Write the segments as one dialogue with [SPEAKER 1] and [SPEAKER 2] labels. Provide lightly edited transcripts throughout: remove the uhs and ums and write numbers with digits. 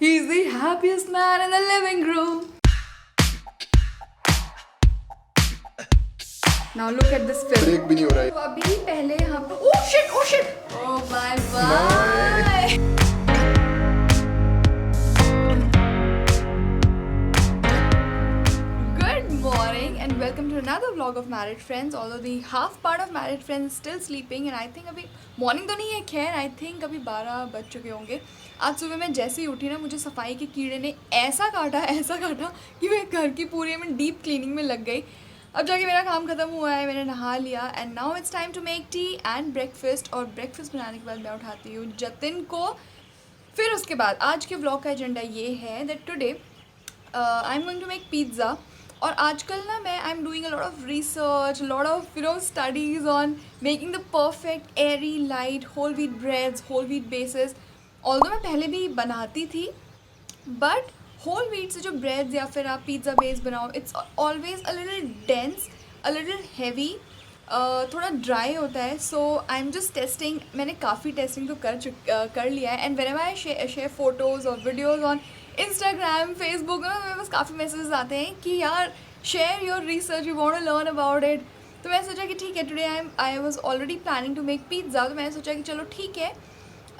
[SPEAKER 1] He's the happiest man in the living room. Now look at this film.
[SPEAKER 2] Break भी नहीं हो रहा है।
[SPEAKER 1] तो अभी पहले हम oh shit oh my bye. Good morning and welcome to another vlog of Married Friends. Although the half part of Married Friends is still sleeping and I think अभी morning तो नहीं है, खैर I think अभी 12 बज चुके होंगे। आज सुबह मैं जैसे ही उठी ना, मुझे सफाई के कीड़े ने ऐसा काटा कि मैं घर की पूरी में डीप क्लीनिंग में लग गई। अब जाके मेरा काम ख़त्म हुआ है, मैंने नहा लिया and now it's time to make tea and breakfast. और ब्रेकफास्ट बनाने के बाद मैं उठाती हूँ जतिन को। फिर उसके बाद आज के व्लॉग का एजेंडा ये है that today I am going to make pizza. और आजकल ना मैं I am doing a lot of research, lot of studies on making the perfect airy light whole wheat breads, whole wheat basis. Although मैं पहले भी बनाती थी but whole wheat से जो ब्रेड्स या फिर आप पिज़्ज़ा बेस बनाओ, it's always a little dense, a little heavy, थोड़ा ड्राई होता है। So I am just testing. मैंने काफ़ी टेस्टिंग तो कर लिया है and whenever I share photos और वीडियोज़ ऑन इंस्टाग्राम, फेसबुक, मेरे पास काफ़ी मैसेजेस आते हैं कि यार share your research, you want to learn about it. तो मैंने सोचा कि ठीक है, today I was already planning to make pizza. तो मैंने सोचा कि चलो ठीक है,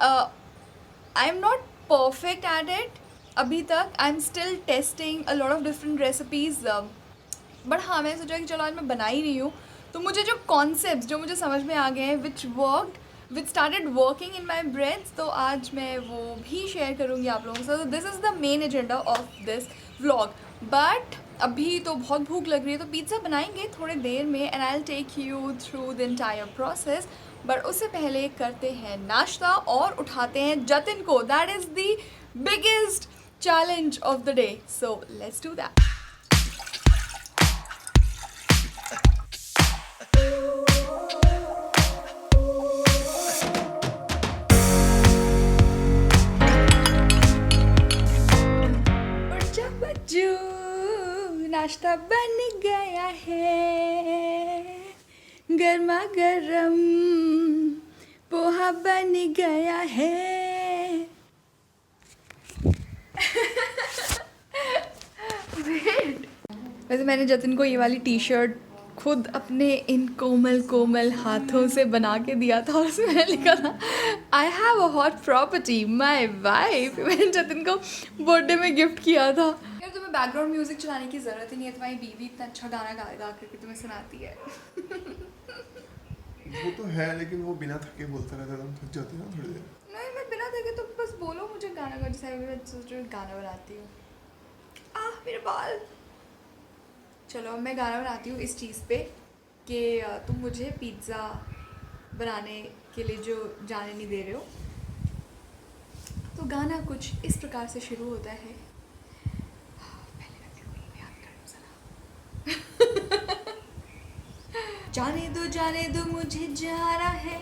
[SPEAKER 1] I am not perfect at it अभी तक, आई am still testing a lot of different recipes. But हाँ, मैंने सोचा कि चलो आज मैं बना ही रही हूँ तो मुझे जो कॉन्सेप्ट जो मुझे समझ में आ गए हैं which started working in my breads, तो आज मैं वो भी शेयर करूँगी आप लोगों से। तो this is the main agenda of this vlog. But अभी तो बहुत भूख लग रही है तो पिज़्ज़ा बनाएंगे थोड़ी देर में and I will take you through the entire process. But उससे पहले करते हैं नाश्ता और उठाते हैं जतिन को। That is the biggest challenge of the day, so let's do that. बच्चा बच्चू, नाश्ता बन गया है, गर्मा गर्म पोहा बन गया है। वैसे मैंने जतिन को ये वाली टी शर्ट खुद अपने इन कोमल कोमल हाथों से बना के दिया था और उसमें मैंने लिखा था I have a hot property my wife. मैंने जतिन को बर्थडे में गिफ्ट किया था। यार तुम्हें बैकग्राउंड म्यूजिक चलाने की ज़रूरत ही नहीं है, तुम्हारी बीवी इतना अच्छा गाना गा करके तुम्हें सुनाती है।
[SPEAKER 2] वो तो है, लेकिन वो बिना थके बोलता रहता है, हम थक जाते हैं ना थोड़ी देर।
[SPEAKER 1] नहीं, मैं बिना थके तो बस बोलो मुझे गाना गा, जैसे मैं सोच रही हूँ गाना बनाती हूँ। मेरे बाल। चलो मैं गाना बनाती हूँ इस चीज़ पे कि तुम मुझे पिज़्ज़ा बनाने के लिए जो जाने नहीं दे रहे हो। तो गाना कुछ इस प्रकार से शुरू होता है। पहले मैं अपने को याद कर लूँ ज़रा। जाने दो मुझे जाना है,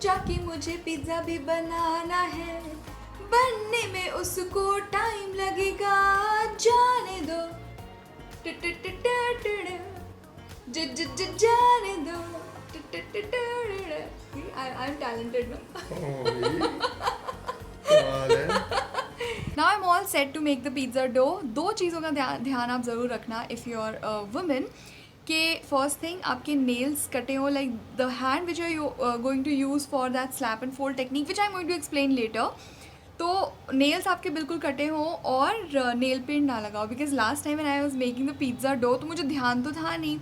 [SPEAKER 1] जाके मुझे पिज़्ज़ा भी बनाना है, बनने में उसको टाइम लगेगा, जाने दो जाने दो। I'm talented now. Now I'm all set to make the pizza dough. दो चीज़ों का ध्यान आप ज़रूर रखना if you're a woman, कि फर्स्ट थिंग आपके नेल्स कटे हों, like the hand which are going to use for that slap and fold technique which I am going to explain later. तो नेल्स आपके बिल्कुल कटे हों और नेल पेंट ना लगाओ, because last time when I was making the pizza dough तो मुझे ध्यान तो था नहीं,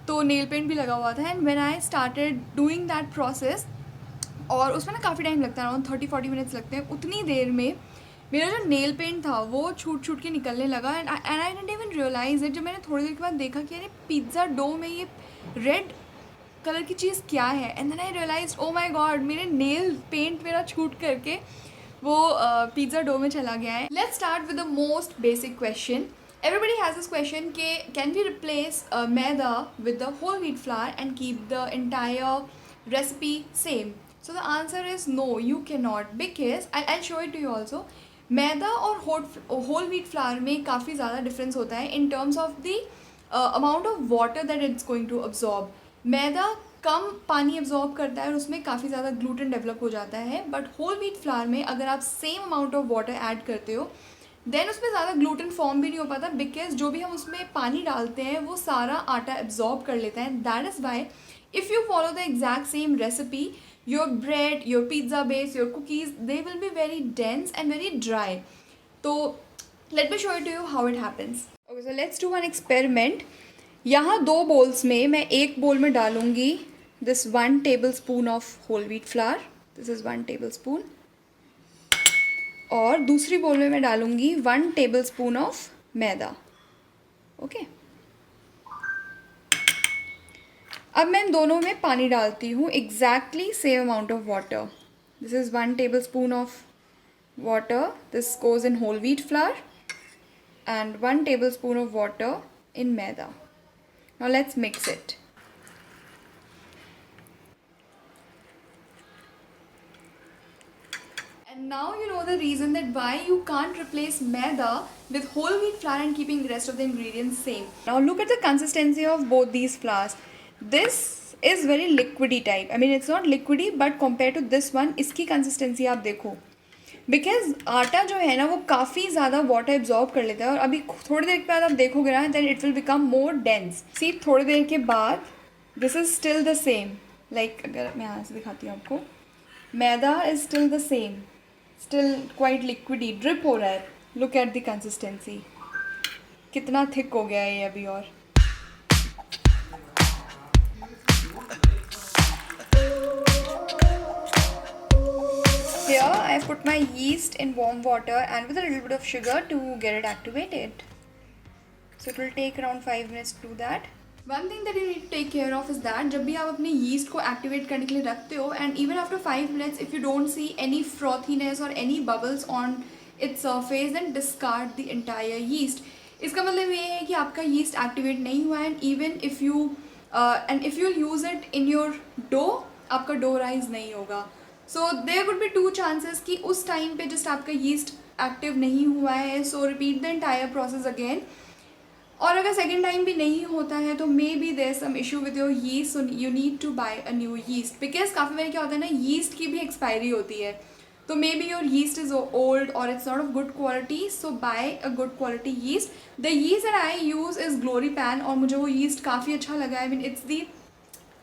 [SPEAKER 1] तो नेल पेंट भी लगा हुआ था। And when I started doing that process, और उसमें ना काफ़ी टाइम लगता है, अराउंड 30-40 मिनट्स लगते हैं। उतनी देर में मेरा जो नेल पेंट था वो छूट के निकलने लगा and I didn't even realise it. जब मैंने थोड़ी देर के बाद देखा कि यार पिज़्ज़ा डो में ये रेड कलर की चीज़ क्या है, and then I realise oh my God, मेरे नेल पेंट मेरा छूट करके वो पिज़्ज़ा डो में चला गया है। Let's start with the most basic question. Everybody has this question कि can we replace maida with the whole wheat flour and keep the entire recipe same? So the answer is no, you cannot, because I'll show it to you also. मैदा और whole wheat flour में काफ़ी ज़्यादा difference होता है in terms of the amount of water that it's going to absorb. मैदा कम पानी absorb करता है और उसमें काफ़ी ज़्यादा ग्लूटेन डेवलप हो जाता है। बट होल व्हीट फ्लावर में अगर आप same amount of water add करते हो देन उसमें ज़्यादा ग्लूटेन फॉर्म भी नहीं हो पाता, बिकॉज जो भी हम उसमें पानी डालते हैं वो सारा आटा एब्जॉर्ब कर लेता है। That is why if you follow the exact same recipe, your bread, your pizza base, your cookies, they will be very dense and very dry. तो let me show it to you how it happens. Okay, so let's do one experiment. यहाँ 2 bowls में मैं एक bowl में डालूँगी this 1 tablespoon of whole wheat flour, this is 1 tablespoon, और दूसरी बोल में मैं डालूँगी 1 tablespoon ऑफ मैदा। ओके, अब मैं इन दोनों में पानी डालती हूँ exactly same amount of water. This is 1 tablespoon of water, this goes in whole wheat flour, and 1 tablespoon of water in maida. Now let's mix it. And now you know the reason that why you can't replace maida with whole wheat flour and keeping the rest of the ingredients same. Now look at the consistency of both these flours. This is very liquidy type. I mean it's not liquidy but compared to this one, इसकी consistency आप देखो, because आटा जो है ना वो काफ़ी ज़्यादा वाटर एब्जॉर्ब कर लेता है और अभी थोड़ी देर के बाद आप देखोगे ना then it will become more dense. See थोड़ी देर के बाद this is still the same, like अगर मैं यहाँ से दिखाती हूँ आपको, maida is still the same, still quite liquidy, drip हो रहा है। लुक एट द कंसिस्टेंसी, कितना थिक हो गया है ये अभी। और here I have put my yeast in warm water and with a little bit of sugar to get it activated. So it will take around 5 minutes to do that. One thing that you need to take care of is that जब भी आप अपने yeast को activate करने के लिए रखते हो and even after 5 minutes if you don't see any frothiness or any bubbles on its surface then discard the entire yeast. इसका मतलब ये है कि आपका yeast activate नहीं हुआ है and even if you use it in your dough, आपका dough rise नहीं होगा। So there would be 2 chances कि उस टाइम पे जस्ट आपका यीस्ट एक्टिव नहीं हुआ है, so repeat the entire process again. और अगर सेकेंड टाइम भी नहीं होता है तो maybe there some issue with your yeast, so you need to buy a new yeast, because काफ़ी बार क्या होता है ना यीस्ट की भी एक्सपायरी होती है, तो maybe your yeast is old और it's not of good quality, so buy a good quality yeast. The yeast that I use is Gloripan और मुझे वो यीस्ट काफ़ी अच्छा लगा। I mean it's the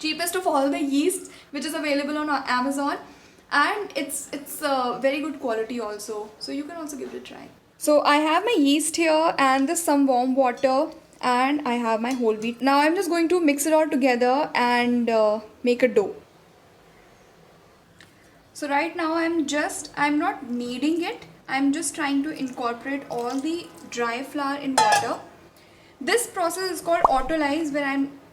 [SPEAKER 1] cheapest of all the yeast which is available on Amazon and it's very good quality also, so you can also give it a try. So I have my yeast here and this some warm water and I have my whole wheat. Now I'm just going to mix it all together and make a dough. So right now I'm not kneading it, I'm just trying to incorporate all the dry flour in water. This process is called autolyze, where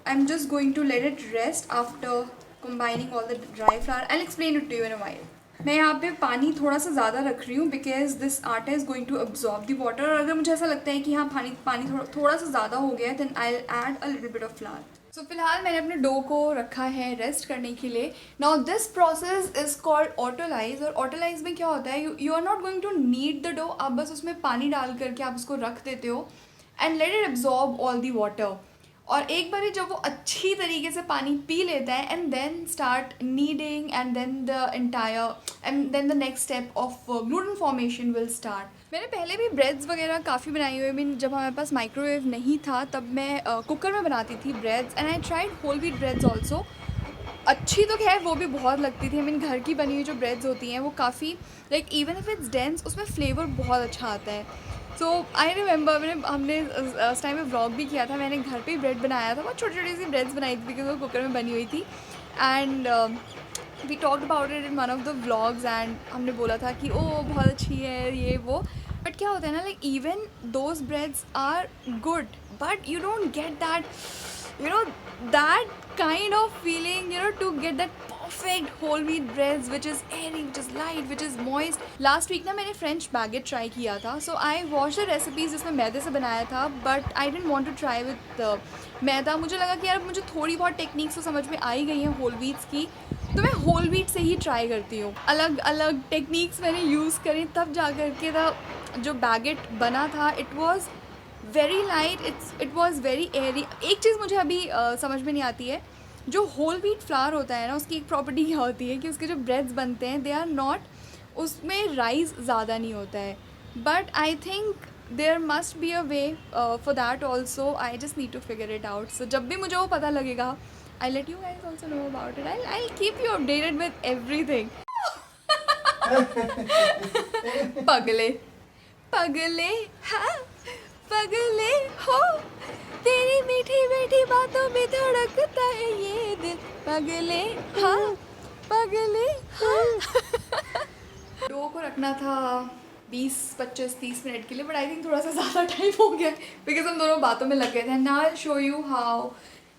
[SPEAKER 1] I'm just going to let it rest after combining all the dry flour. I'll explain it to you in a while. मैं यहाँ पे पानी थोड़ा सा ज़्यादा रख रही हूँ बिकॉज दिस आटा is going to absorb the water, और अगर मुझे ऐसा लगता है कि हाँ पानी थोड़ा सा ज़्यादा हो गया है then I add a little bit of flour. So फिलहाल मैंने अपने डो को रखा है रेस्ट करने के लिए। Now this process is called autolyse, और ऑटोलाइज में क्या होता है you are not going to need the dough, आप बस उसमें पानी डाल करके आप उसको रख देते हो and let it absorb all the water. और एक बार जब वो अच्छी तरीके से पानी पी लेता है and then start kneading and then the next step of gluten formation will start. मैंने पहले भी ब्रेड्स वगैरह काफ़ी बनाई हुई, मीन जब हमारे पास माइक्रोवेव नहीं था तब मैं कुकर में बनाती थी breads and I tried whole wheat breads also. अच्छी तो खैर वो भी बहुत लगती थी, आई मीन घर की बनी हुई जो ब्रेड्स होती हैं वो काफ़ी like even if it's dense उसमें फ्लेवर बहुत अच्छा आता है। सो आई रिमेंबर हमने उस टाइम में व्लॉग भी किया था, मैंने घर पे ही ब्रेड बनाया था, बहुत छोटी छोटी सी ब्रेड्स बनाई थी बिकॉज वो कुकर में बनी हुई थी and we talked about it in one of the vlogs and हमने बोला था कि ओह बहुत अच्छी है ये वो। बट क्या होता है ना like even those breads are good but you don't get that kind of feeling, to get that perfect whole wheat breads which is airy, which is light, which is moist. Last week ना मैंने French baguette try किया था, so I watched the recipes जिसमें मैदे से बनाया था, but I didn't want to try with मैदा। मुझे लगा कि यार मुझे थोड़ी बहुत टेक्निक्स तो समझ में आ ही गई हैं होल व्हीट्स की, तो मैं होल व्हीट से ही ट्राई करती हूँ। अलग अलग टेक्निक्स मैंने यूज़ करी तब जा कर के जो बैगेट बना था it was very light, it was very Airy. एक चीज़ मुझे अभी समझ में नहीं आती है, जो होल व्हीट फ्लावर होता है ना, उसकी एक प्रॉपर्टी क्या होती है कि उसके जो ब्रेड्स बनते हैं दे आर नॉट, उसमें राइस ज़्यादा नहीं होता है. But I think there must be a way for that also. I just need to figure it out. So जब भी मुझे वो पता लगेगा, I let you guys also know about it. I keep you updated with everything. पगले पगले हाँ पगले हो, तेरी मीठी मीठी बातों में धड़कता है ये दिल. पगले हाँ पगले हाँ. डो को रखना था 20, 25, 30 मिनट के लिए, बट आई थिंक थोड़ा सा ज़्यादा टाइम हो गया बिकॉज हम दोनों बातों में लग गए थे. Now I show you how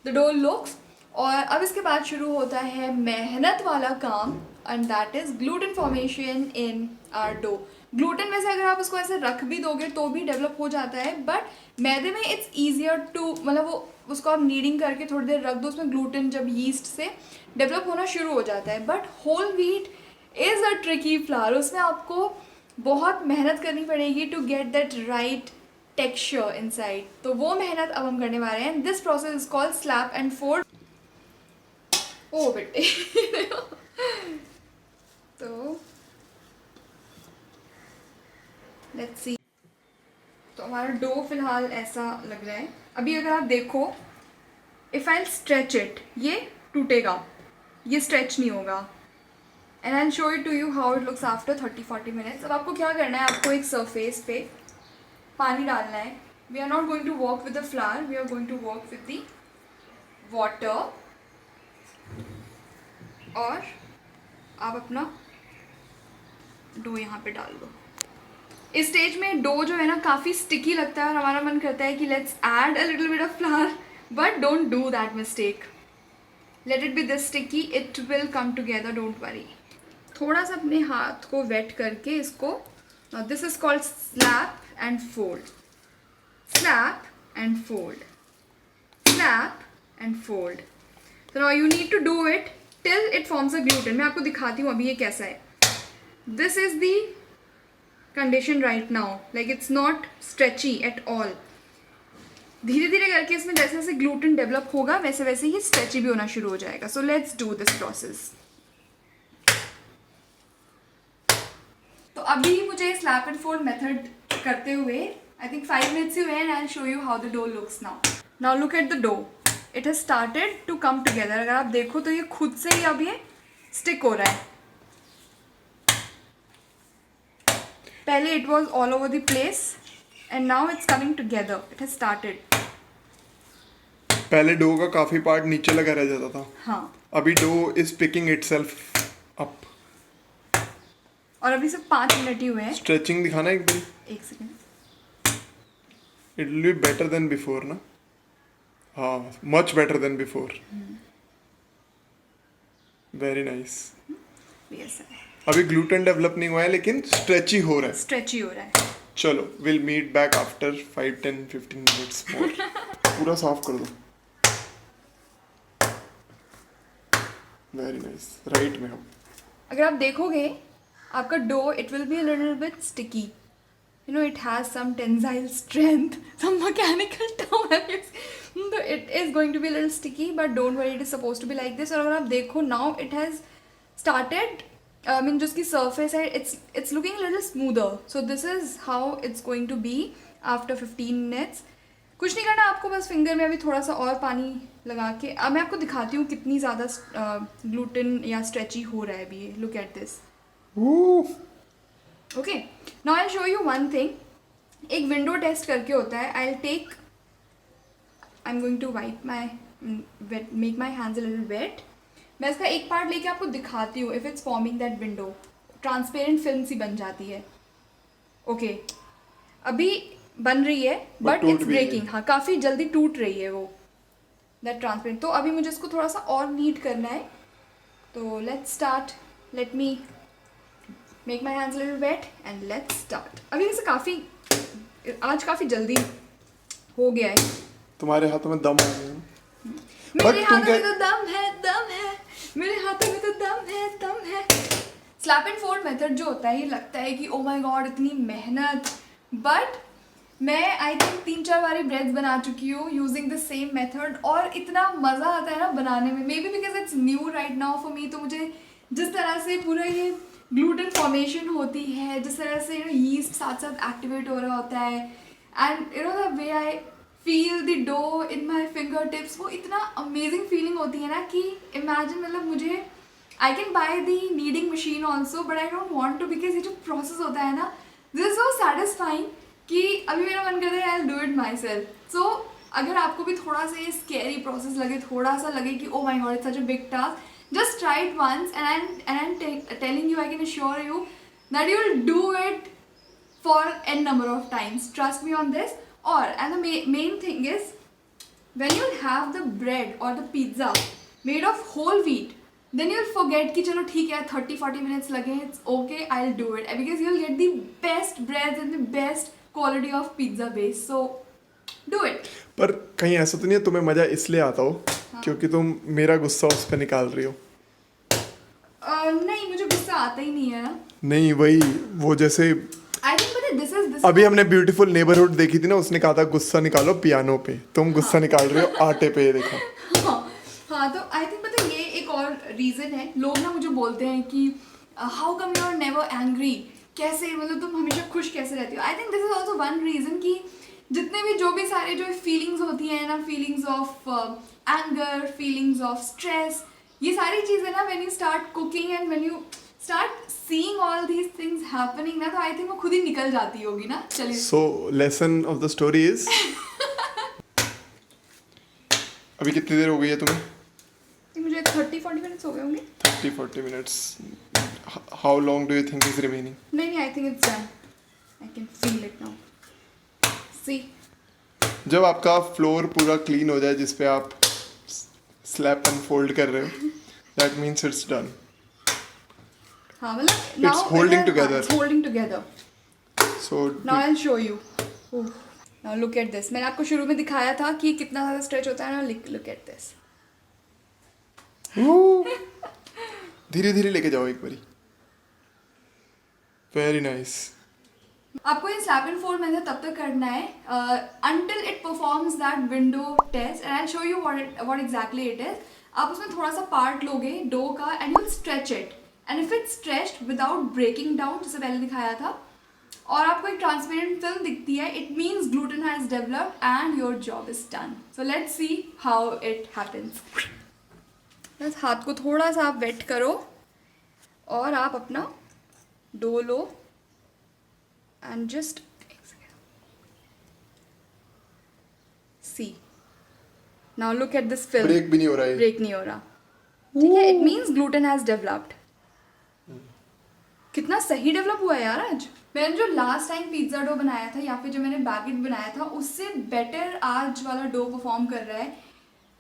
[SPEAKER 1] the dough looks. और अब इसके बाद शुरू होता है मेहनत वाला काम, and that is gluten formation in our dough. Gluten वैसे अगर आप उसको ऐसे रख भी दोगे तो भी डेवलप हो जाता है, बट मैदे में इट्स ईजियर टू, मतलब वो उसको आप नीडिंग करके थोड़ी देर रख दो, उसमें ग्लूटेन जब यीस्ट से डेवलप होना शुरू हो जाता है. But whole wheat is a tricky flour. उसमें आपको बहुत मेहनत करनी पड़ेगी to get that right texture inside. तो वो मेहनत अब हम करने वाले हैं. This process is called slap and fold. ओ बेटे. तो लेट्स सी. तो हमारा डो फिलहाल ऐसा लग रहा है. अभी अगर आप देखो, इफ़ आई स्ट्रेच इट, ये टूटेगा, ये स्ट्रेच नहीं होगा. And I show it to you how it looks after 30-40 minutes. अब आपको क्या करना है, आपको एक सरफेस पे पानी डालना है. We are not going to work with the flour, we are going to work with the water. और आप अपना डो यहाँ पे डाल दो. इस स्टेज में डो जो है ना काफ़ी स्टिकी लगता है और हमारा मन करता है कि let's add a little bit of flour, but don't do that mistake. Let it be this sticky, it will come together, don't worry. थोड़ा सा अपने हाथ को वेट करके इसको, this is called slap and fold. Slap and fold, slap and fold. तो now you need to do it till it forms a gluten. मैं आपको दिखाती हूँ अभी ये कैसा है. This is the condition right now, like it's not stretchy at all. धीरे धीरे करके इसमें जैसे जैसे ग्लूटेन डेवलप होगा वैसे वैसे ही स्ट्रेची भी होना शुरू हो जाएगा. सो लेट्स डू दिस प्रोसेस. तो अभी मुझे स्लैप एंड फोल्ड मेथड करते हुए आई थिंक 5 मिनट्स ही हुए हैं. I will show you how the dough looks now. Now look at the dough, it has started to come together. अगर आप देखो तो ये खुद से ही अब ये स्टिक हो रहा है. पहले it was all over the place and now it's coming together. It has started.
[SPEAKER 2] पहले डो का काफी पार्ट नीचे लगा रह जाता था.
[SPEAKER 1] हाँ.
[SPEAKER 2] अभी dough is picking itself up.
[SPEAKER 1] और अभी सिर्फ 5 मिनट ही हुए हैं.
[SPEAKER 2] स्ट्रेचिंग दिखाना एक बार.
[SPEAKER 1] एक second.
[SPEAKER 2] It will be better than before ना. हाँ, much better than before. Very nice.
[SPEAKER 1] ऐसा है.
[SPEAKER 2] अभी ग्लूटेन डेवलप नहीं हुआ है लेकिन स्ट्रेची हो रहा है.
[SPEAKER 1] स्ट्रेची हो रहा है.
[SPEAKER 2] चलो, will meet back after 5-10-15 minutes more. पूरा साफ कर दो. Very nice. राइट में हम.
[SPEAKER 1] अगर आप देखोगे आपका dough, it will be a little bit sticky. You know, it has some tensile strength, some mechanical term. तो it is going to be little sticky, but don't worry, it is suppose to be like this. और अगर आप देखो now it has started, I mean जो उसकी surface है it's looking little smoother. So this is how it's going to be after 15 minutes. कुछ नहीं करना आपको, बस फिंगर में अभी थोड़ा सा और पानी लगा के. अब मैं आपको दिखाती हूँ कितनी ज़्यादा ग्लूटेन या स्ट्रेची हो रहा है अभी ये. Look at this. Okay, now I show you one thing. एक विंडो टेस्ट करके होता है. I am going to wipe my make my hands a little wet. मैं इसका एक पार्ट लेके आपको दिखाती हूँ. If it's forming that window, transparent film सी बन जाती है. ओके, अभी बन रही है बट इट्स ब्रेकिंग. हाँ, काफ़ी जल्दी टूट रही है वो दैट ट्रांसपेरेंट. तो अभी मुझे इसको थोड़ा सा और नीट करना है. तो let's start. Let me make my hands little wet and let's start. अभी वैसे आज काफ़ी जल्दी हो गया है.
[SPEAKER 2] तुम्हारे हाथों में दम आ गया.
[SPEAKER 1] मेरे हाथों में तो दम है, मेरे हाथों में तो दम है. स्लैप एंड फोल्ड मेथड जो होता है, ये लगता है कि ओ माय गॉड इतनी मेहनत, बट मैं आई थिंक 3-4 बारी ब्रेड्स बना चुकी हूँ यूजिंग द सेम मेथड, और इतना मज़ा आता है ना बनाने में, may be because it's new right now for me. तो मुझे जिस तरह से पूरा ये ग्लूटेन फॉर्मेशन होती है, जिस तरह से यीस्ट साथ साथ एक्टिवेट हो रहा होता है, and the way I feel the dough in my finger tips, वो इतना अमेजिंग फीलिंग होती है ना कि इमेजिन, मतलब मुझे I can buy the kneading machine also but I don't want to, because ये जो प्रोसेस होता है ना, दिस इज सो सेटिस्फाइंग कि अभी मेरा मन करता है I do it myself. So अगर आपको भी थोड़ा सा ये स्कैरी प्रोसेस लगे, थोड़ा सा लगे कि oh my god it's such a big task, just try it once and I am telling you, I can assure you that you will do it for n number of times. Trust me on this. Or and the main thing is, when you have the bread or the pizza made of whole wheat, then you'll forget कि चलो ठीक है 30-40 minutes लगे, it's okay, I'll do it, because you'll get the best breads and the best quality of pizza base. So do it.
[SPEAKER 2] पर कहीं ऐसा तो नहीं है तुम्हें मजा इसलिए आता हो क्योंकि तुम मेरा गुस्सा उस पर निकाल रही हो?
[SPEAKER 1] नहीं, मुझे गुस्सा आता ही नहीं है ना।
[SPEAKER 2] नहीं, वही वो जैसे
[SPEAKER 1] I think but this is
[SPEAKER 2] अभी हमने ब्यूटीफुल नेबरहुड देखी थी ना, उसने कहा था गुस्सा निकालो पियानो पे, तुम गुस्सा निकाल रहे हो आटे पे, ये देखो।
[SPEAKER 1] हाँ, तो आई थिंक पता है ये एक और रीज़न है। लोग ना मुझे बोलते हैं कि how come you are never angry, कैसे मतलब तुम हमेशा खुश कैसे रहती हो। I think this is also one reason कि जितने भी जो भी सारे जो फीलिंग्स होती हैं ना, feelings of anger, feelings of stress, ये सारी चीज़ें ना when you start cooking and when you start seeing all these things happening ना, तो आई थिंक वो खुद ही निकल जाती होगी ना। चलिए,
[SPEAKER 2] so lesson of the story is अभी कितनी देर हो गई है तुम्हें?
[SPEAKER 1] मुझे 30-40 मिनट्स हो गए होंगे।
[SPEAKER 2] 30-40 minutes. How long do you think is remaining?
[SPEAKER 1] नहीं, I think it's done, I can feel it now. See,
[SPEAKER 2] जब आपका फ्लोर पूरा क्लीन हो जाए जिस पे आप स्लैप अनफोल्ड कर रहे हो, दैट मीन्स इट्स डन।
[SPEAKER 1] हाँ, मतलब now
[SPEAKER 2] It's holding together.
[SPEAKER 1] It's holding together.
[SPEAKER 2] So
[SPEAKER 1] Now I'll show you. Now look at this. मैंने आपको शुरू में दिखाया था कि कितना ज़्यादा स्ट्रेच होता है ना। Look at this.
[SPEAKER 2] धीरे धीरे लेके जाओ एक बारी। Very nice.
[SPEAKER 1] आपको ये स्लैप एंड फोल्ड मैंने तब तक करना है until it performs that window test, and I'll show you what exactly it is. आप उसमें थोड़ा सा पार्ट लोगे डो का and you'll stretch it. And if it's stretched without breaking down, जैसे पहले दिखाया था, और आपको एक ट्रांसपेरेंट फिल्म दिखती है, it means gluten has developed and your job is done. So let's see how it happens. बस हाथ को थोड़ा सा आप वेट करो और आप अपना डो लो and just see. Now look at this film.
[SPEAKER 2] Break भी नहीं हो रहा है।
[SPEAKER 1] ब्रेक नहीं हो रहा, ठीक है? It means gluten has developed. कितना सही डेवलप हुआ है यार आज। मैंने जो लास्ट टाइम पिज्ज़ा डो बनाया था या फिर जो मैंने बैगेट बनाया था, उससे बेटर आज वाला डो परफॉर्म कर रहा है।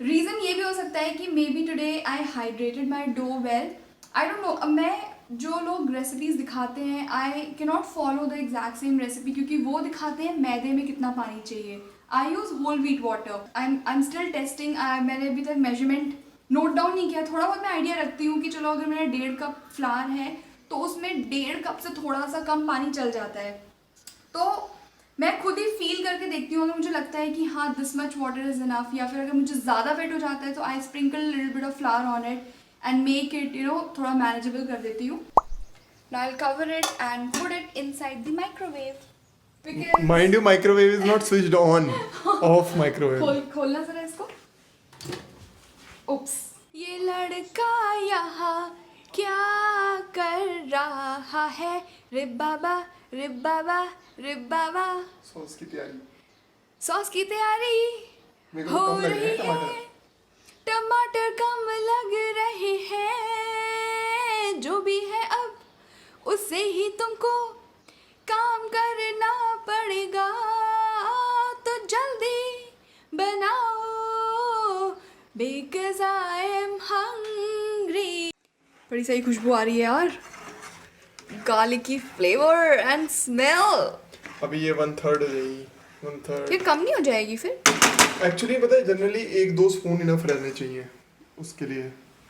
[SPEAKER 1] रीज़न ये भी हो सकता है कि maybe today I hydrated my dough well, I don't know. अब मैं जो लोग रेसिपीज़ दिखाते हैं, I can not follow the exact same recipe, क्योंकि वो दिखाते हैं मैदे में कितना पानी चाहिए। I use whole wheat water. I am still testing. मैंने अभी तक मेजरमेंट नोट डाउन नहीं किया। थोड़ा बहुत मैं आइडिया रखती हूँ कि चलो अगर मेरा 1.5 कप फ्लावर है तो उसमें 1.5 कप से थोड़ा सा कम पानी चल जाता है। तो मैं खुद ही फील करके देखती हूँ, अगर मुझे लगता है कि हाँ this much water is enough, या फिर अगर मुझे ज़्यादा वेट हो जाता है तो I sprinkle little bit of flour on it and make it थोड़ा मैनेजेबल कर देती हूँ। Now I will cover it and put it inside the microwave.
[SPEAKER 2] Mind you, microwave is not switched on, off microwave.
[SPEAKER 1] खोलना जरा इसको। उप्स, ये लड़का यहाँ क्या कर रहा है? रे बाबा रे बाबा रे बाबा।
[SPEAKER 2] सॉस की तैयारी,
[SPEAKER 1] सॉस की तैयारी
[SPEAKER 2] मेरे को
[SPEAKER 1] हो
[SPEAKER 2] कम लग रहे
[SPEAKER 1] रही
[SPEAKER 2] हैं
[SPEAKER 1] है। टमाटर कम लग रहे हैं, जो भी है अब उससे ही तुमको काम करना पड़ेगा, तो जल्दी बनाओ because I am hungry। बड़ी सही खुशबू आ रही है यार, गार्लिक की फ्लेवर एंड स्मेल।
[SPEAKER 2] अभी ये 1/3 हो जाएगी। 1/3
[SPEAKER 1] ये कम नहीं हो जाएगी फिर?
[SPEAKER 2] एक्चुअली पता है, जनरली 1-2 स्पून इनफ रहने चाहिए उसके लिए,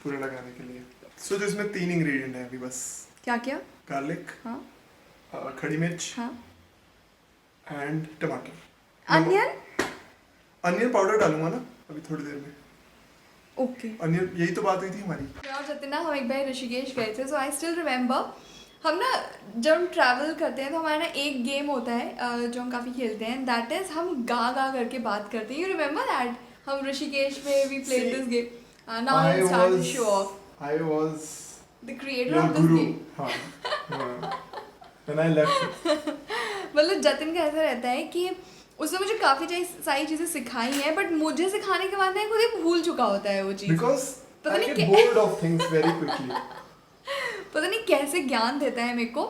[SPEAKER 2] पूरे लगाने के लिए। सो जिसमें 3 इंग्रेडिएंट है अभी बस।
[SPEAKER 1] क्या क्या?
[SPEAKER 2] गार्लिक,
[SPEAKER 1] हाँ
[SPEAKER 2] खड़ी मिर्च,
[SPEAKER 1] हाँ
[SPEAKER 2] एंड टमाटर.
[SPEAKER 1] अनियन.
[SPEAKER 2] अनियन पाउडर डालूंगा ना अभी थोड़ी देर में.
[SPEAKER 1] ओके.
[SPEAKER 2] अनियन, यही तो बात हुई थी हमारी.
[SPEAKER 1] मैं और जतिना हम एक बार ऋषिकेश गए थे, सो आई स्टिल रिमेम्बर. हम ना जब हम ट्रैवल करते हैं तो हमारा ना एक गेम होता है जो हम काफ़ी खेलते हैं, दैट इज़ हम गा गा करके बात करते हैं. You remember that? हम ऋषिकेश में we played this game. Now I start to show off.
[SPEAKER 2] I was
[SPEAKER 1] the creator
[SPEAKER 2] your
[SPEAKER 1] of this
[SPEAKER 2] guru.
[SPEAKER 1] Game.
[SPEAKER 2] हाँ. When I left.
[SPEAKER 1] मतलब जतिन का ऐसा रहता है कि उसने मुझे काफ़ी सारी चीज़ें सिखाई हैं, बट मुझे सिखाने के बाद ना खुद ही भूल चुका होता है वो चीज़.
[SPEAKER 2] Because
[SPEAKER 1] पता
[SPEAKER 2] I
[SPEAKER 1] नहीं
[SPEAKER 2] get bored of things very quickly.
[SPEAKER 1] पता नहीं कैसे ज्ञान देता है मेरे को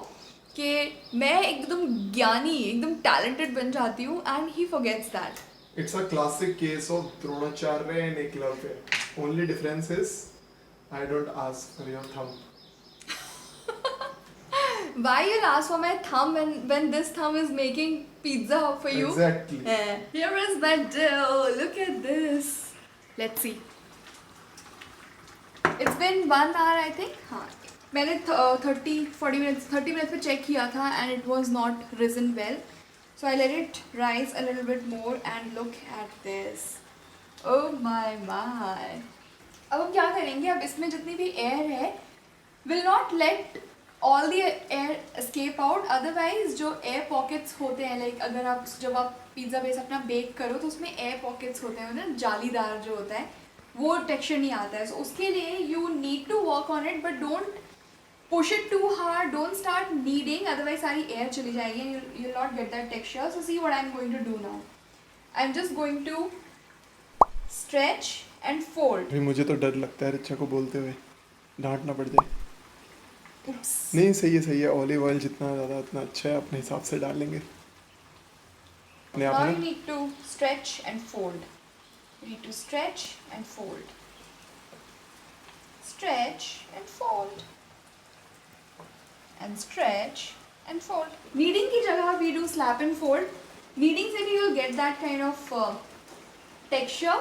[SPEAKER 1] कि मैं एकदम ज्ञानी, एकदम टैलेंटेड बन जाती हूँ, and he forgets that.
[SPEAKER 2] It's a classic case of Dronacharya and Eklavya. Only difference is I don't ask for your thumb.
[SPEAKER 1] Why you'll ask for my thumb when this thumb is making pizza for you?
[SPEAKER 2] Exactly.
[SPEAKER 1] Here is my dough. Look at this. Let's see. It's been 1 hour I think. हाँ, मैंने 30 minutes पे check किया था and it was not risen well. So I let it rise a little bit more and look at this. Oh my. अब हम क्या करेंगे, अब इसमें जितनी भी एयर है will not let all the air escape out. Otherwise जो एयर पॉकेट्स होते हैं, लाइक अगर आप जब आप पिज़्ज़ा बेस अपना बेक करो तो उसमें एयर पॉकेट्स होते हैं ना, जालीदार जो होता है, वो टेक्सचर नहीं आता है. सो उसके लिए you need to work on it, but don't push it too hard, don't start kneading, otherwise सारी air चली जाएगी and you'll not get that texture. So see what I'm going to do now. I'm just going to stretch and fold.
[SPEAKER 2] भाई मुझे तो डर लगता है रिचा को बोलते हुए, डांट ना पड़ जाए.
[SPEAKER 1] Oops.
[SPEAKER 2] नहीं सही है. ऑलिव ऑयल जितना ज़्यादा उतना अच्छा है, अपने हिसाब से डाल लेंगे. अपने
[SPEAKER 1] Now
[SPEAKER 2] आप
[SPEAKER 1] you
[SPEAKER 2] में
[SPEAKER 1] need to stretch and fold. You need to stretch and fold. Stretch and fold. And stretch and fold. Kneading की जगह we do slap and fold. Kneading से भी you'll get that kind of texture,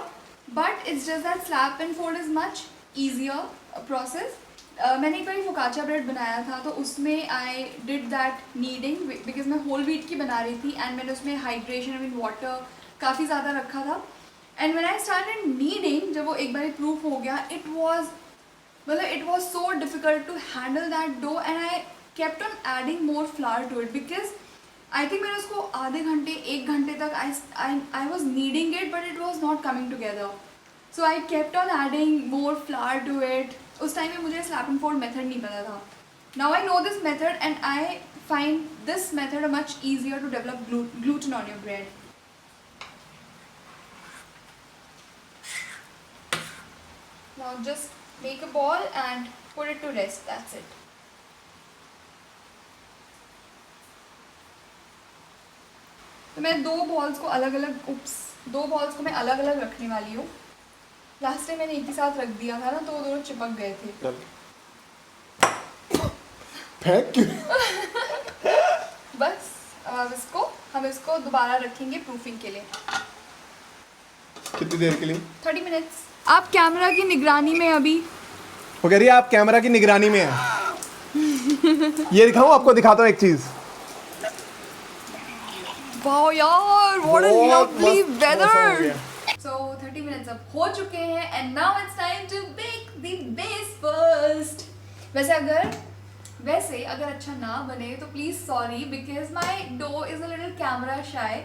[SPEAKER 1] but it's just that slap and fold is much easier process. मैंने एक बार फोकाचा bread बनाया था तो उसमें I did that kneading because मैं whole wheat की बना रही थी and मैंने उसमें hydration water काफ़ी ज़्यादा रखा था. And when I started kneading, जब वो एक बार प्रूफ हो गया, it was so difficult to handle that dough and I kept on adding more flour to it because I think मैंने उसको आधे घंटे 1 घंटे तक I was kneading it but it was not coming together. So I kept on adding more flour to it. उस time में मुझे slap and fold method नहीं पता था. Now I know this method and I find this method much easier to develop gluten on your bread. Now just make a ball and put it to rest. That's it. तो मैं दो balls को अलग अलग रखने वाली हूँ. Last time मैंने एक ही साथ रख दिया था ना तो वो दोनों चिपक गए थे.
[SPEAKER 2] फेंक क्यों?
[SPEAKER 1] बस अब हम इसको दोबारा रखेंगे प्रूफिंग के लिए.
[SPEAKER 2] कितनी देर के लिए?
[SPEAKER 1] 30 मिनट्स. आप कैमरा की निगरानी में अभी.
[SPEAKER 2] वो कह रही है आप कैमरा की निगरानी में है. ये दिखाऊं आपको, दिखाता हूँ एक चीज.
[SPEAKER 1] वाओ यार, what a lovely weather.
[SPEAKER 2] मौसम
[SPEAKER 1] So 30 minutes अब हो चुके हैं and now it's time to bake the base first. वैसे अगर अच्छा ना बने तो please sorry because my dough is a little camera shy.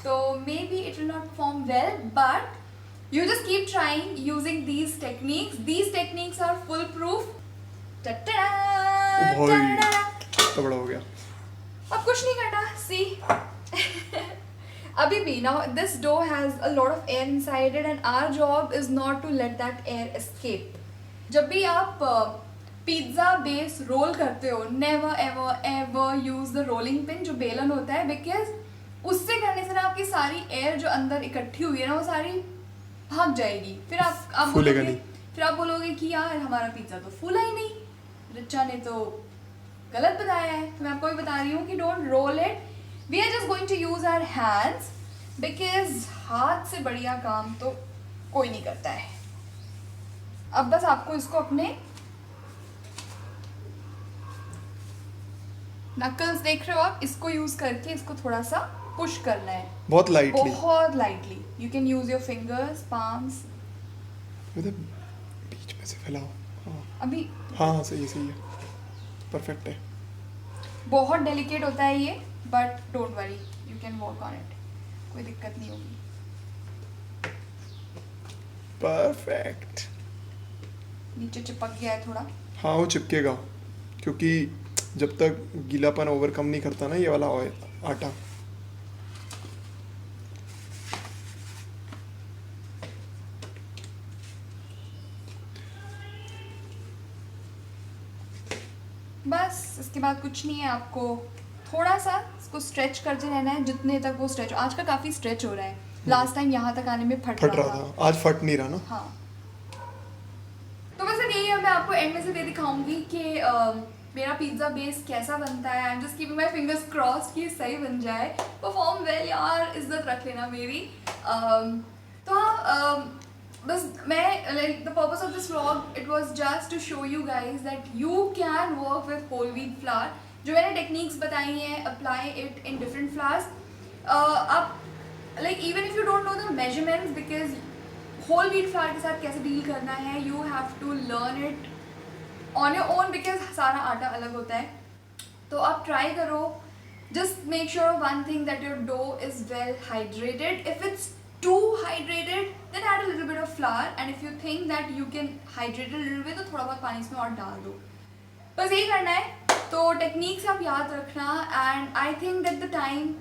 [SPEAKER 1] So maybe it will not form well, but you just keep trying using these techniques. These techniques are foolproof. Ta-da!
[SPEAKER 2] तो बड़ा हो गया.
[SPEAKER 1] अब कुछ नहीं करना. See. अभी भी now this dough has a lot of air inside it and our job is not to let that air escape. जब भी आप पिज़्ज़ा बेस रोल करते हो, never ever use the rolling pin जो बेलन होता है, because उससे करने से ना आपकी सारी एयर जो अंदर इकट्ठी हुई है ना वो सारी भाग जाएगी. फिर आप बोलोगे कि यार हमारा पिज़्ज़ा तो फूला ही नहीं, रिचा ने तो गलत बताया है. तो मैं आपको भी बता रही हूँ कि don't roll it. We are just going to use our hands because हाथ से बढ़िया काम तो कोई नहीं करता है. अब बस आपको इसको अपने नकल्स देख रहे हो आप, इसको यूज करके इसको थोड़ा सा पुश करना है
[SPEAKER 2] बहुत लाइटली,
[SPEAKER 1] बहुत lightly. You can use your fingers, palms.
[SPEAKER 2] मतलब बीच में से फैलाओ. हाँ
[SPEAKER 1] अभी
[SPEAKER 2] हाँ सही है, परफेक्ट है.
[SPEAKER 1] बहुत डेलिकेट होता है ये, but don't worry, you can work on it. कोई दिक्कत नहीं होगी.
[SPEAKER 2] परफेक्ट.
[SPEAKER 1] नीचे चिपक गया है थोड़ा.
[SPEAKER 2] हाँ वो चिपकेगा, क्योंकि जब तक गीलापन ओवरकम नहीं करता ना ये वाला आटा.
[SPEAKER 1] बस इसके बाद कुछ नहीं है. आपको थोड़ा सा इसको स्ट्रेच करते रहना है जितने तक वो स्ट्रेच. आज का काफ़ी स्ट्रेच हो रहा है. लास्ट टाइम यहाँ तक आने में फट रहा था.
[SPEAKER 2] आज फट नहीं रहा ना.
[SPEAKER 1] हाँ. तो बस अब यही है, मैं आपको एंड में से दे दिखाऊंगी कि मेरा पिज्ज़ा बेस कैसा बनता है. I am just keeping my fingers crossed कि सही बन जाए. परफॉर्म वेल यार, इज्जत रख लेना मेरी. तो हाँ, बस मैं like the purpose of this vlog it was just to show you guys that you can work with whole wheat flour. जो मैंने टेक्निक्स बताई हैं, apply it in different flours. आप like even if you don't know the measurements, because whole wheat flour के साथ कैसे deal करना है, you have to learn it on your own, because सारा आटा अलग होता है. तो आप ट्राई करो. Just make sure one thing that your dough is well hydrated. If it's too hydrated then add a little bit of flour, and if you think that you can hydrate a little bit तो थोड़ा बहुत पानी इसमें और डाल दो. बस यही करना है. तो टेक्निक्स आप याद रखना. And I think that the time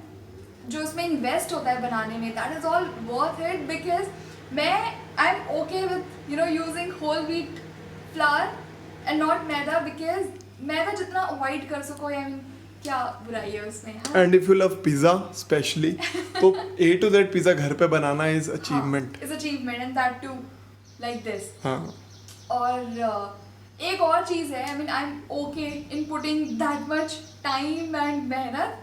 [SPEAKER 1] जो इसमें इन्वेस्ट होता है बनाने में, that is all worth it, because I am okay with using whole wheat flour and not maida, बिकॉज मैदा जितना अवॉइड कर सको, या क्या बुराई है उसमें.
[SPEAKER 2] And if you love pizza specially, तो A to Z पिज्जा घर पे बनाना is achievement.
[SPEAKER 1] Is achievement, and that too like this.
[SPEAKER 2] हाँ.
[SPEAKER 1] और एक और चीज़ है, I mean I am okay in putting that much time and मेहनत.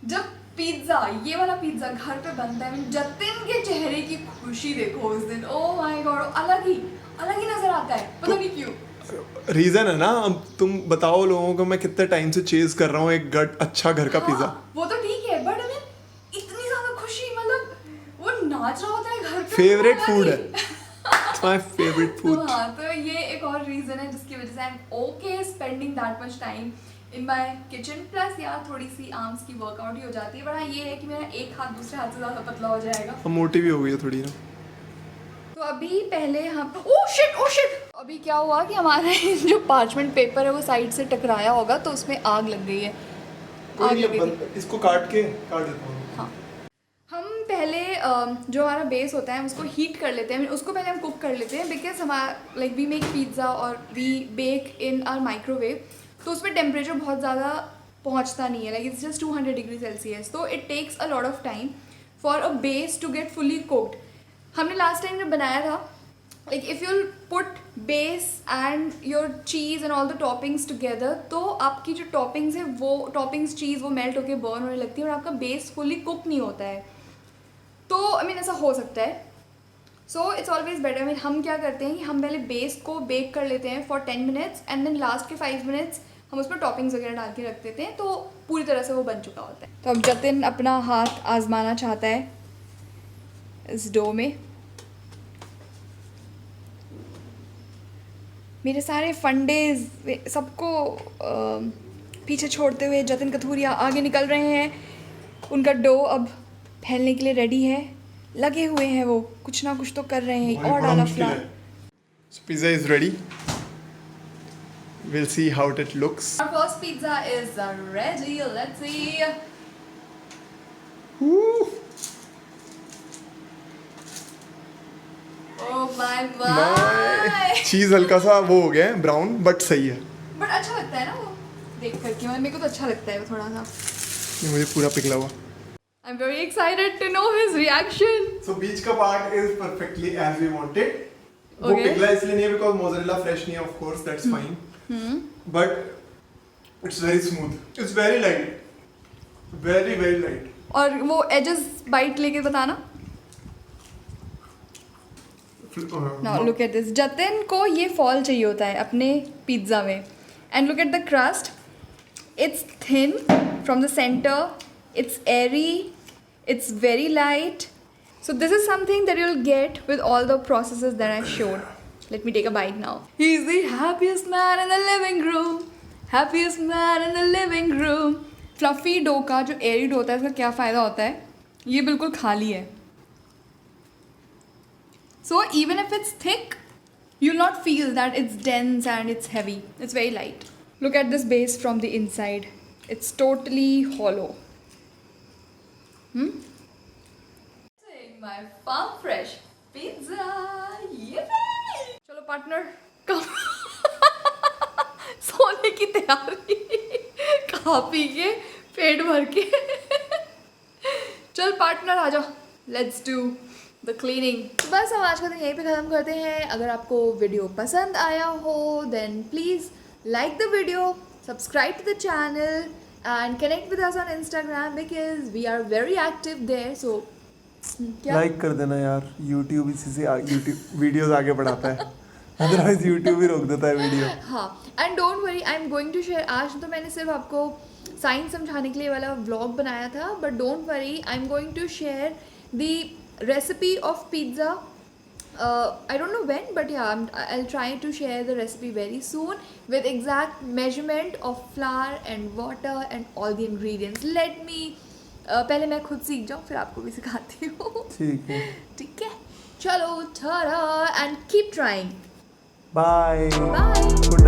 [SPEAKER 1] जब पिज्ज़ा, ये वाला पिज्ज़ा घर पे बनता है, I mean, जतिन के चेहरे की खुशी देखो उस दिन. ओह माय गॉड, अलग ही नजर आता है. पता नहीं क्यों.
[SPEAKER 2] रीजन है ना. अब तुम बताओ लोगों को मैं कितने टाइम से चेज कर रहा हूँ एक अच्छा घर का पिज्जा.
[SPEAKER 1] वो तो ठीक है, बट आई मीन इतनी ज्यादा खुशी, मतलब वो नाच रहा होता है घर पे.
[SPEAKER 2] फेवरेट फूड है. It's my favourite food.
[SPEAKER 1] हाँ, तो ये एक और रीजन है जिसकी वजह से आई am okay spending that much time in my kitchen. Plus यार थोड़ी सी आर्म्स की वर्कआउट ही हो जाती है. बट हाँ, ये है कि मेरा एक हाथ दूसरे हाथ से ज़्यादा पतला हो जाएगा.
[SPEAKER 2] हम मोटी भी हो गई है थोड़ी ना.
[SPEAKER 1] तो अभी पहले हम ओह शिट अभी क्या हुआ कि हमारा जो पार्चमेंट पेपर है वो साइड से टकराया होगा, तो उसमें आग लग गई है. आग लग गई थी.
[SPEAKER 2] इसको काट देता हूँ.
[SPEAKER 1] हाँ, हम पहले जो हमारा बेस होता है उसको हीट कर लेते हैं. उसको पहले हम कुक कर लेते हैं, बिकॉज हमारा लाइक वी मेक पिज़्ज़ा और we bake in our microwave. तो उसमें टेम्परेचर बहुत ज़्यादा पहुंचता नहीं है, like it's just 200 degree Celsius. तो it takes a lot of time for a base to get fully cooked. हमने लास्ट टाइम जब बनाया था, like if you put base and your cheese and all the toppings together, तो आपकी जो toppings है वो टॉपिंग्स चीज़ वो मेल्ट होकर बर्न होने लगती है और आपका बेस फुली कुक नहीं होता है. तो आई मीन ऐसा हो सकता है. So it's always better. Mean हम क्या करते हैं कि हम पहले बेस को बेक कर लेते हैं for 10 minutes, and then last के 5 मिनट्स हम उसमें टॉपिंग्स वगैरह डाल के रख देते हैं, तो पूरी तरह से वो बन चुका होता है. तो अब जतिन अपना हाथ आजमाना चाहता है इस डो में. मेरे सारे फंडेज सबको पीछे छोड़ते हुए जतिन कथूरिया आगे निकल रहे हैं. उनका डो अब फैलने के लिए रेडी है. लगे हुए हैं वो, कुछ ना कुछ तो कर रहे हैं. और डाला flower.
[SPEAKER 2] Pizza is ready. We'll see how it looks.
[SPEAKER 1] Our first pizza is ready. Let's see.
[SPEAKER 2] Woo!
[SPEAKER 1] Oh my.
[SPEAKER 2] चीज हल्का सा वो हो गया है ब्राउन, बट सही है.
[SPEAKER 1] बट अच्छा लगता है ना वो देख करके. मेरे को तो अच्छा लगता है वो थोड़ा सा.
[SPEAKER 2] ये मुझे पूरा पिघला हुआ.
[SPEAKER 1] I'm very excited to know his reaction.
[SPEAKER 2] So बीच का part is perfectly as we wanted. वो
[SPEAKER 1] Okay.
[SPEAKER 2] पिघला इसलिए नहीं है because mozzarella fresh नहीं है, of course that's fine. But it's very smooth. It's very light. Very very light.
[SPEAKER 1] और वो edges bite लेके बताना. Now look at this. Jatin को ये फॉल चाहिए होता है अपने पिज्ज़ा में. And look at the crust. It's thin from the center. It's airy It's very light. So this is something that you'll get with all the processes that I showed. Let me take a bite now. He's the happiest man in the living room. Happiest man in the living room. Fluffy dough का जो Airy dough होता है इसका क्या फ़ायदा होता है? ये बिल्कुल खाली है. So even if it's thick, you'll not feel that it's dense and it's heavy. It's very light. Look at this base from the inside. It's totally hollow. My farm fresh pizza. Yippee! चलो partner कम सोने की तैयारी. खा P के पेट भर के चल partner आ जाओ. Let's do the cleaning. बस हम आज का दिन यहीं पे ख़त्म करते हैं. अगर आपको वीडियो पसंद आया हो then please like the video, subscribe to the channel and connect with us on Instagram because we are very active there. So क्या
[SPEAKER 2] लाइक कर देना यार. YouTube इसी से YouTube वीडियोस आगे बढ़ाता है. अदरवाइज YouTube ही रोक देता है वीडियो.
[SPEAKER 1] हाँ and don't worry I am going to share. आज तो मैंने सिर्फ आपको साइंस समझाने के लिए वाला व्लॉग बनाया था but don't worry I am going to share the recipe of pizza. I don't know when, but yeah, I'll try to share the recipe very soon with exact measurement of flour and water and all the ingredients. Let me पहले मैं खुद सीख जाऊँ फिर आपको भी सिखाती हूँ.
[SPEAKER 2] ठीक है.
[SPEAKER 1] ठीक है. चलो, ta-ra and keep trying.
[SPEAKER 2] Bye.
[SPEAKER 1] Bye.